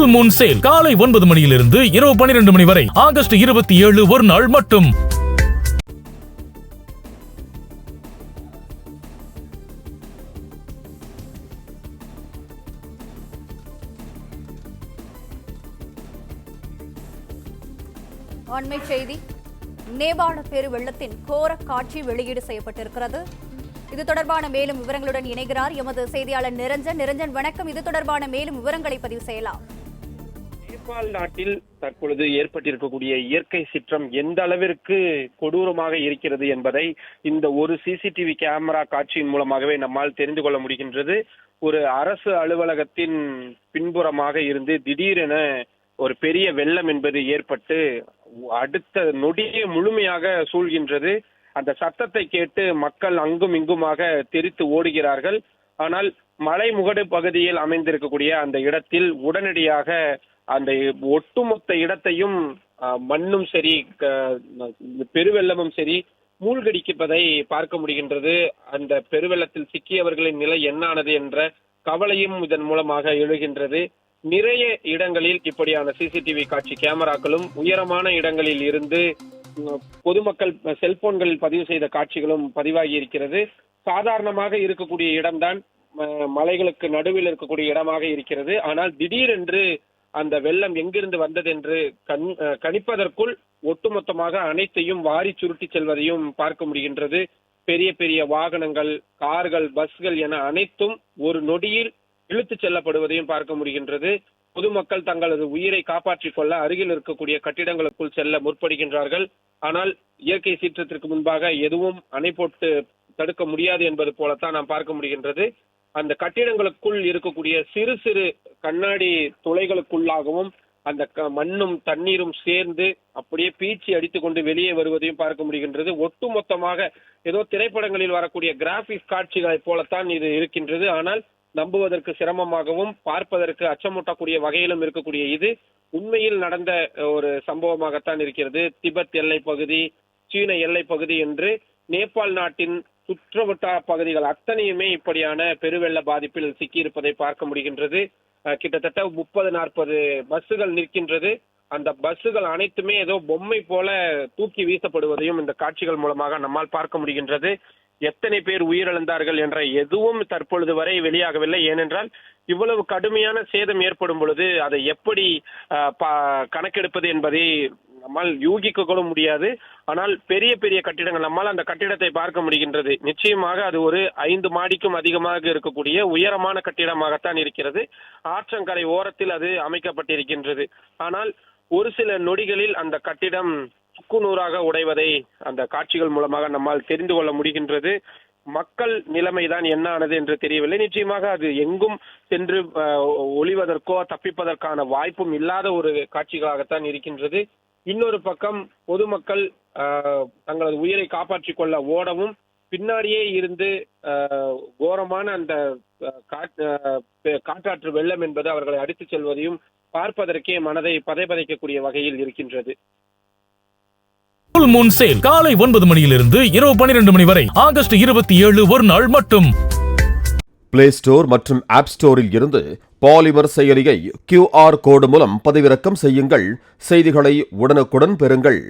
Full Moon sale காலை 9 மணியிலிருந்து இரவு 12 மணி வரை ஆகஸ்ட் 27 ஒரு நாள் மட்டும். அண்மை செய்தி. நேபாள பெருவெள்ளத்தின் கோர காட்சி வெளியீடு செய்யப்பட்டிருக்கிறது. இது தொடர்பான மேலும் விவரங்களுடன் இணைகிறார் எமது செய்தியாளர் நிரஞ்சன். நிரஞ்சன், வணக்கம். இது தொடர்பான மேலும் விவரங்களை பதிவு செய்யலாம். நேபாள் நாட்டில் தற்பொழுது ஏற்பட்டிருக்கக்கூடிய இயற்கை சீற்றம் எந்த அளவிற்கு கொடூரமாக இருக்கிறது என்பதை இந்த ஒரு சிசிடிவி கேமரா காட்சியின் மூலமாகவே நம்மால் தெரிந்து கொள்ள முடிகின்றது. ஒரு அரசு அலுவலகத்தின் பின்புறமாக இருந்து திடீரென ஒரு பெரிய வெள்ளம் என்பது ஏற்பட்டு அடுத்த நொடியே முழுமையாக சூழ்கின்றது. அந்த சத்தத்தை கேட்டு மக்கள் அங்கும் இங்குமாக தெரித்து ஓடுகிறார்கள். ஆனால் மலைமுகடு பகுதியில் அமைந்திருக்கக்கூடிய அந்த இடத்தில் உடனடியாக அந்த ஒட்டுமொத்த இடத்தையும் மண்ணும் சரி பெருவெள்ளமும் சரி மூழ்கடிப்பதை பார்க்க முடிகின்றது. அந்த பெருவெள்ளத்தில் சிக்கியவர்களின் நிலை என்னானது என்ற கவலையும் இதன் மூலமாக எழுகின்றது. நிறைய இடங்களில் இப்படியான சிசிடிவி காட்சி கேமராக்களும் உயரமான இடங்களில் இருந்து பொதுமக்கள் செல்போன்களில் பதிவு செய்த காட்சிகளும் பதிவாகி இருக்கிறது. சாதாரணமாக இருக்கக்கூடிய இடம்தான் மலைகளுக்கு நடுவில் இருக்கக்கூடிய இடமாக இருக்கிறது. ஆனால் திடீரென்று அந்த வெள்ளம் எங்கிருந்து வந்தது என்று கணிப்பதற்குள் ஒட்டுமொத்தமாக அனைத்தையும் வாரி சுருட்டி செல்வதையும் பார்க்க முடிகின்றது. பெரிய பெரிய வாகனங்கள், கார்கள், பஸ்கள் என அனைத்தும் ஒரு நொடியில் இழுத்துச் செல்லப்படுவதையும் பார்க்க முடிகின்றது. பொதுமக்கள் தங்களது உயிரை காப்பாற்றிக் கொள்ள அருகில் இருக்கக்கூடிய கட்டிடங்களுக்குள் செல்ல முற்படுகின்றார்கள். ஆனால் இயற்கை சீற்றத்திற்கு முன்பாக எதுவும் அணை போட்டு தடுக்க முடியாது என்பது போலத்தான் நாம் பார்க்க முடிகின்றது. அந்த கட்டிடங்களுக்குள் இருக்கக்கூடிய சிறு சிறு கண்ணாடி துளைகளுக்குள்ளாகவும் அந்த மண்ணும் தண்ணீரும் சேர்ந்து அப்படியே பீச்சி அடித்துக் கொண்டு வெளியே வருவதையும் பார்க்க முடிகின்றது. ஒட்டுமொத்தமாக ஏதோ திரைப்படங்களில் வரக்கூடிய கிராபிக்ஸ் காட்சிகளை போலத்தான் இது இருக்கின்றது. ஆனால் நம்புவதற்கு சிரமமாகவும் பார்ப்பதற்கு அச்சமூட்டக்கூடிய வகையிலும் இருக்கக்கூடிய இது உண்மையில் நடந்த ஒரு சம்பவமாகத்தான் இருக்கிறது. திபெத் எல்லை பகுதி, சீன எல்லை பகுதி என்று நேபாள் நாட்டின் சுற்றுவட்டார பகுதிகள் அத்தனையுமே இப்படியான பெருவெள்ள பாதிப்பில் சிக்கியிருப்பதை பார்க்க முடிகின்றது. கிட்டத்தட்ட 30-40 பஸ்ஸுகள் நிற்கின்றது. அந்த பஸ்ஸுகள் அனைத்துமே ஏதோ பொம்மை போல தூக்கி வீசப்படுவதையும் இந்த காட்சிகள் மூலமாக நம்மால் பார்க்க முடிகின்றது. எத்தனை பேர் உயிரிழந்தார்கள் என்ற எதுவும் தற்பொழுது வரை வெளியாகவில்லை. ஏனென்றால் இவ்வளவு கடுமையான சேதம் ஏற்படும் பொழுது அதை எப்படி கணக்கெடுப்பது என்பதை நம்மால் யூகிக்க கூட முடியாது. ஆனால் பெரிய பெரிய கட்டிடங்கள் நம்மால் அந்த கட்டிடத்தை பார்க்க முடிகின்றது. நிச்சயமாக அது ஒரு 5 மாடிக்கும் அதிகமாக இருக்கக்கூடிய உயரமான கட்டிடமாகத்தான் இருக்கிறது. ஆற்றங்கரை ஓரத்தில் அது அமைக்கப்பட்டிருக்கின்றது. ஆனால் ஒரு சில நொடிகளில் அந்த கட்டிடம் சுக்குநூறாக உடைவதை அந்த காட்சிகள் மூலமாக நம்மால் தெரிந்து கொள்ள முடிகின்றது. மக்கள் நிலைமைதான் என்ன ஆனது என்று தெரியவில்லை. நிச்சயமாக அது எங்கும் சென்று ஒளிவதற்கோ தப்பிப்பதற்கான வாய்ப்பும் இல்லாத ஒரு காட்சிகளாகத்தான் இருக்கின்றது. இன்னொரு பக்கம் பொதுமக்கள் தங்களது உயிரை காப்பாற்றிக் கொள்ள ஓடவும் பின்னாடியே இருந்து கோரமான அந்த காற்றாற்று வெள்ளம் என்பது அவர்களை அடித்துச் செல்வதையும் பார்ப்பதற்கே மனதை பதைபதைக்கக்கூடிய வகையில் இருக்கின்றது. ஃபுல் மூன் சேல் காலை 9 மணியிலிருந்து இரவு 12 மணி வரை ஆகஸ்ட் 27 ஒரு நாள் மட்டும். பிளே ஸ்டோர் மற்றும் ஆப் ஸ்டோரில் இருந்து பாலிமர் செயலியை QR கோடு மூலம் பதிவிறக்கம் செய்யுங்கள். செய்திகளை உடனுக்குடன் பெறுங்கள்.